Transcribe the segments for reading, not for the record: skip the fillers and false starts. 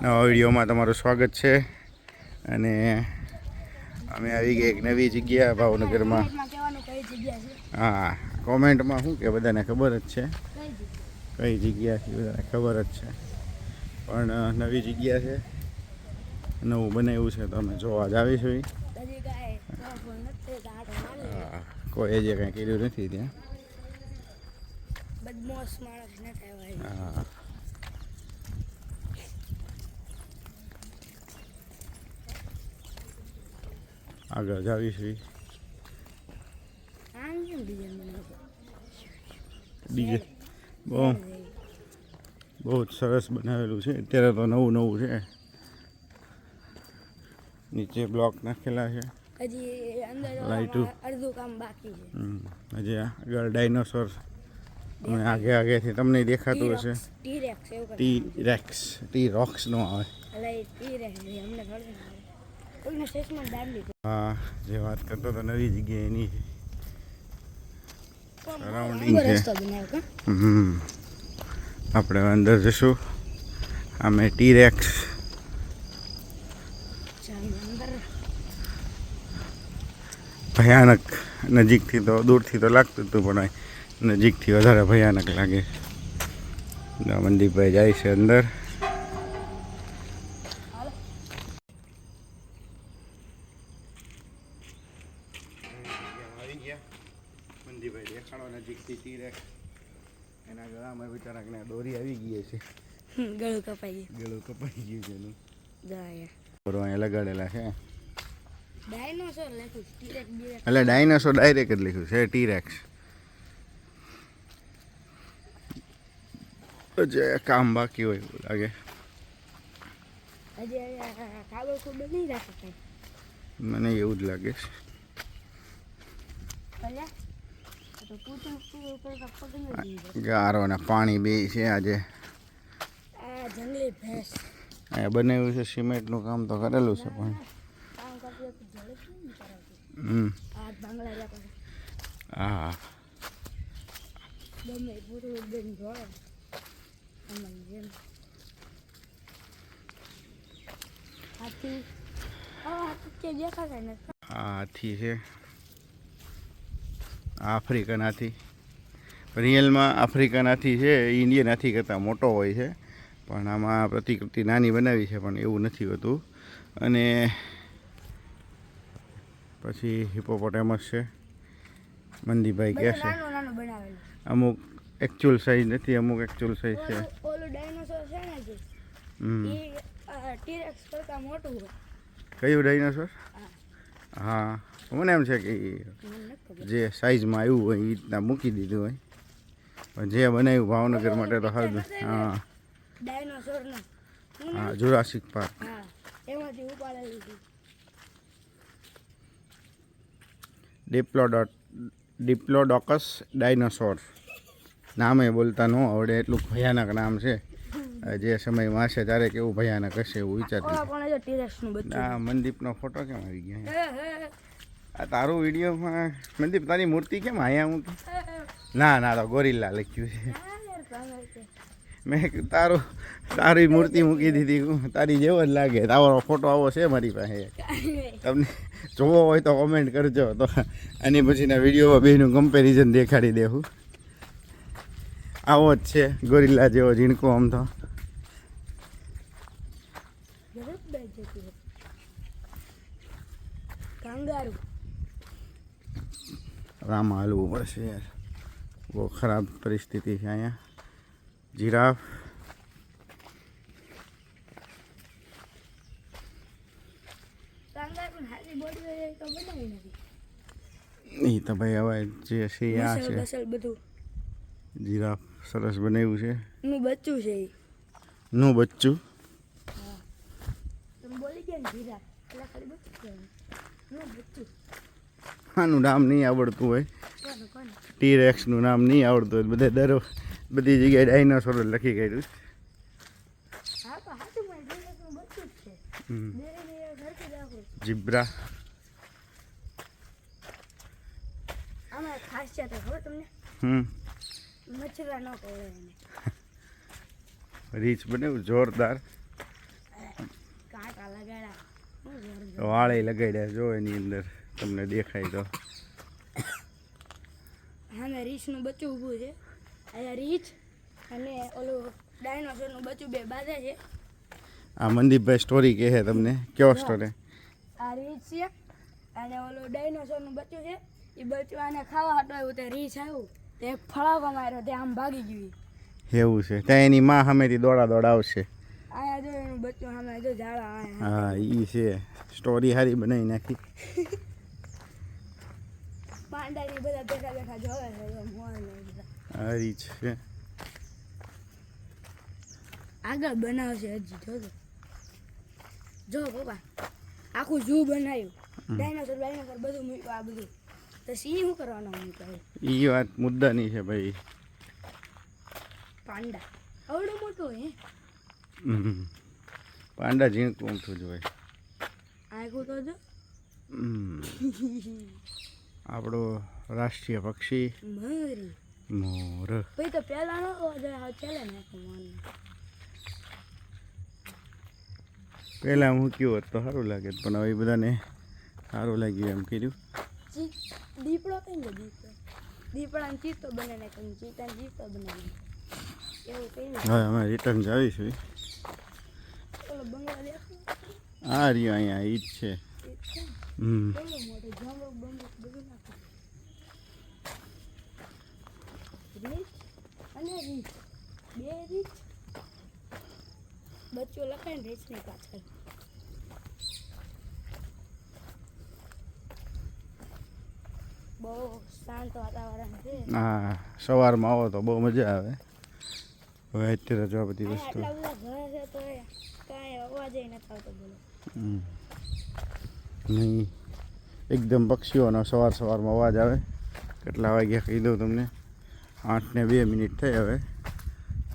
નવા વિડીયોમાં તમારું સ્વાગત છે અને અમે આવી ગઈ એક નવી જગ્યા ભાવનગરમાં. હા, કોમેન્ટમાં શું કે બધાને ખબર જ છે કઈ જગ્યા છે, બધાને ખબર જ છે, પણ નવી જગ્યા છે, નવું બનાવ્યું છે તો અમે જોવા જ આવીશું. કોઈ જે કંઈ કર્યું નથી ત્યાં. હા, આગળ જ આવીશું. ડીજે બહુ જ સરસ બનાવેલું છે. અત્યારે તો નવું નવું છે. નીચે બ્લોક નાખેલા છે, લાઈટો અડધું કામ બાકી છે. હજી આગળ ડાયનોસોર અમે આગેથી તમને દેખાતું હશે. ટી રોક્સ નો આવે. હા, જે વાત કરતો તો નવી જગ્યાએ એની સરાઉન્ડિંગ છે. આપણે અંદર જશું. અમે ટી-રેક્સ ભયાનક નજીકથી તો દૂરથી તો લાગતું હતું, પણ નજીકથી વધારે ભયાનક લાગે. મનદીપભાઈ જાય છે અંદર. મનદીપભાઈ દેખાડો નજીકથી ટી-રેક્સ. એના ગળામાં બિચારા દોરી આવી ગઈ છે. ગળું કપાઈ ગયું છે એનું. અહીંયા લગાડેલા છે. ડાયનોસોર લખ્યું છે, એટલે ડાયનોસોર ડાયરેક્ટ જ લખ્યું છે, ટી-રેક્સ. જે કામ બાકી હોય એવું લાગે. મને એવું જ લાગે છે. ગારો ને પાણી બે છે. આજે જંગલી ભેંસ અહીંયા બનાવ્યું છે. સિમેન્ટનું કામ તો કરેલું છે, પણ હા, હાથી છે. આફ્રિકન હાથી. રિયલમાં આફ્રિકન હાથી છે. ઇન્ડિયન હાથી કરતાં મોટો હોય છે, પણ આમાં પ્રતિકૃતિ નાની બનાવી છે, પણ એવું નથી હોતું. અને પછી હિપોપોટેમસ છે. મનદીપભાઈ કહે છે અમુક એકચ્યુઅલ સાઈઝ નથી, અમુક એકચ્યુઅલ સાઈઝ છે. કયું ડાયનોસોર? હા, મને એમ છે કે જે સાઈઝમાં આવ્યું હોય એ રીતના મૂકી દીધું હોય, પણ જે બનાવ્યું ભાવનગર માટે તો હદ. હા, હા, જુરાસિક પાર્ક. ડિપ્લોડોકસ ડાયનોસોર. નામે બોલતા ન આવડે એટલું ભયાનક નામ છે. જે સમયમાં હશે ત્યારે કેવું ભયાનક હશે એવું વિચારતું. આ મનદીપનો ફોટો કેમ આવી ગયો? આ તારું વિડીયોમાં મનદીપ તારી મૂર્તિ કેમ આયા? હું ના તો ગોરીલા લખ્યું છે. મેં તારી મૂર્તિ મૂકી દીધી. તારી જેવો જ લાગે. તારો ફોટો આવો છે મારી પાસે. તમને જોવો હોય તો કોમેન્ટ કરજો, તો આની પછીના વિડીયોમાં બેનું કમ્પેરિઝન દેખાડી દેવું. આવો જ છે ગોરીલા જેવો ઝીણકો. આમ તો રામાં હાલવું પડશે યાર, બહુ ખરાબ પરિસ્થિતિ છે અહીંયા. જીરાફ. નહીં તો ભાઈ હવે જે છે આ છે. જીરાફ સરસ બનાવ્યું છે. નું બચ્ચું છે. નું બચ્ચું. આનું નામ નહીં આવડતું હોય. ટી-રેક્સનું નામ નહીં આવડતું હોય. બધી જગ્યાએ ડાયનોસોર લખી કાઢ્યું. જીબ્રા. રીચ બનાવ્યું જોરદાર. લગાડ્યા વાળે લગાડ્યા જો એની અંદર તમને દેખાય તો સામે રીંછનું બચ્ચું ઊભું છે અહીંયા રીંછ અને ઓલું ડાયનોસરનું બચ્ચું બે બાંધે છે આ મનદીપભાઈ સ્ટોરી કહે તમને કયો સ્ટોરી આ રીંછ છે અને ઓલું ડાયનોસરનું બચ્ચું છે એ બચ્ચું આને ખાવા હાટો આવ્યું તે રીંછ આવ્યું તે એક ફળાવવા માર્યો તે આમ ભાગી ગયું એવું છે ત્યાં એની માં સામેથી દોડા આવશે આયા જો એનું બચ્ચું સામે જો ઝાડા આયા હા ઈ છે સ્ટોરી સારી બનાવી નાખી પાંડાની બધા બેઠા બેઠા જોવે છે એમ મોર ને બધા સારી છે આગળ બનાવશે હજી જોજો જો પપ્પા આખું ઝૂ બનાવ્યું ડાયનોસર બધું મૂક્યું આ બધું તો સિંહ શું કરવાનો મૂક્યો ઈ વાત મુદ્દાની છે ભાઈ પાંડા અવડું મોટું હે પાંડા ઝીણકું ઊંઠું જ હોય આગું તો જો આપણો રાષ્ટ્રીય પક્ષી મરી મોર ભાઈ તો પહેલા નો ચાલે ને મન પહેલાં મૂક્યું હોત તો સારું લાગે પણ હવે બધાને સારું લાગ્યું એમ કર્યું દીપડો કઈ ને દીપડાને ચીતો બને ને કઈ ચીતાને ચીતો બનાવી એવું કઈ હવે અમે રિટર્ન જાવીશું ઓલો બંગલા દેખો આ રહ્યો અહીંયા ઈ જ છે કેવું મોટું જાંબુ બંગલો બધું નાખો રીચ અને રીચ બે રીચ બચ્ચો લખાય ને રીચની પાછળ બહુ શાંત વાતાવરણ છે હા સવારમાં આવો તો બહુ મજા આવે હવે અત્યારે જો આ બધી વસ્તુ આટલા બધા ઘર છે તો કાંઈ અવાજ નથી આવતો બોલો નહીં એકદમ પક્ષીઓનો સવારમાં અવાજ આવે કેટલા વાગ્યા કહી દઉં તમને 8:02 થઈ હવે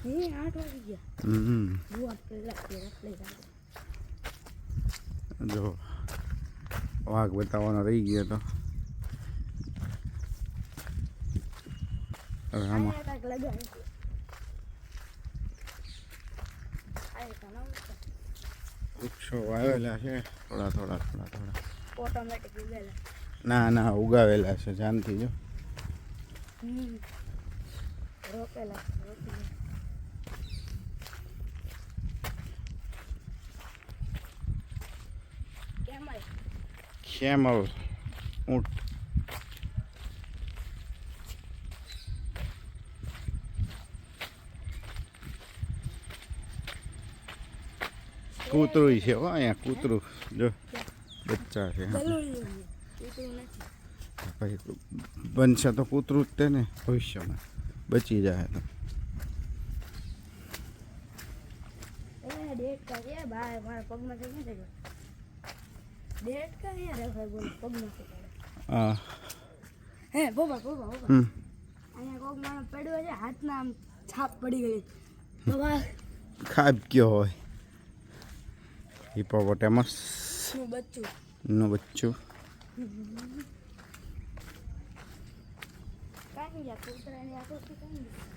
8 વાગી ગયા બહુ કલાક જો વાઘ બતાવવાનો રહી ગયો તો હવે આમાં વૃક્ષો વાવેલા છે થોડા ઓટોમેટિક ઉગેલા ના ઉગાવેલા છે જાનથી જો રોકેલા ખેમલ ઊંટ કૂતરું છે હો અહીંયા કૂતરું જો બચ્ચા છે ભાઈ બનશે તો કૂતરું જ તે ને ભવિષ્યમાં બચી જાય તો હા હે બોબા અહીંયા કોક માણસ પડ્યો છે હાથના આમ છાપ પડી ગઈ બાબા ખાબ કયો હોય હિપોપોટેમસ નું બચ્ચું કાંઈ ગયા કૂતરાની આકૃતિ કાંઈ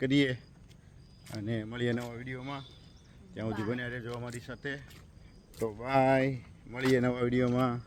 કરીએ અને મળીએ નવા વિડીયોમાં. ત્યાં સુધી બન્યા રહેજો અમારી સાથે. તો બાય, મળીએ નવા વિડીયોમાં.